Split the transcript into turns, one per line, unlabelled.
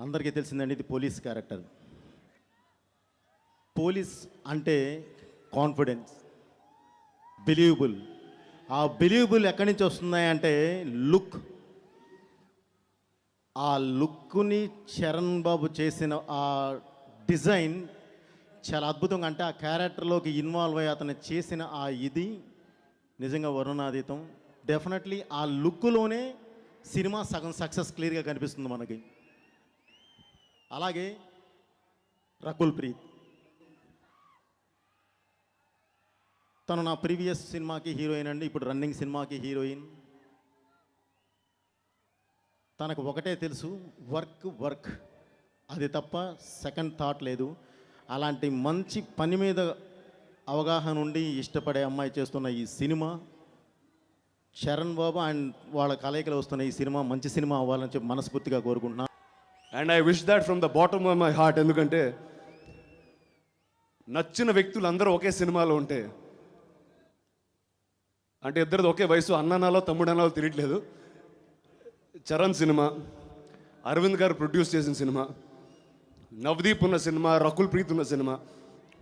అందరికీ తెలిసిందండి, ఇది పోలీస్ క్యారెక్టర్. పోలీస్ అంటే కాన్ఫిడెన్స్, బిలీవబుల్. ఆ బిలీవబుల్ ఎక్కడి నుంచి వస్తున్నాయి అంటే లుక్. ఆ లుక్ని చరణ్ బాబు చేసిన ఆ డిజైన్ చాలా అద్భుతంగా, అంటే ఆ క్యారెక్టర్లోకి ఇన్వాల్వ్ అయ్యి అతను చేసిన ఆ ఇది నిజంగా వర్ణనాతీతం. డెఫినెట్లీ ఆ లుక్లోనే సినిమా సగం సక్సెస్ క్లియర్గా కనిపిస్తుంది మనకి. అలాగే రకుల్ ప్రీత్, తను నా ప్రీవియస్ సినిమాకి హీరోయిన్ అండి, ఇప్పుడు రన్నింగ్ సినిమాకి హీరోయిన్. తనకు ఒకటే తెలుసు, వర్క్ వర్క్, అది తప్ప సెకండ్ థాట్ లేదు. అలాంటి మంచి పని మీద అవగాహన ఉండి ఇష్టపడే అమ్మాయి చేస్తున్న ఈ సినిమా, చరణ్ బాబు అండ్ వాళ్ళ కలయికలు వస్తున్న ఈ సినిమా మంచి సినిమా అవ్వాలని చెప్పి మనస్ఫూర్తిగా కోరుకుంటున్నాను.
And I wish that from the bottom of my heart. ఎందుకంటే నచ్చిన వ్యక్తులు అందరూ ఒకే సినిమాలో ఉంటే, అంటే ఇద్దరిది ఒకే వయసు, అన్ననాలో తమ్ముడనాలో తిరగట్లేదు. చరణ్ సినిమా, అరవింద్ గారు ప్రొడ్యూస్ చేసిన సినిమా, నవదీప్ ఉన్న సినిమా, రకుల్ ప్రీత్ ఉన్న సినిమా,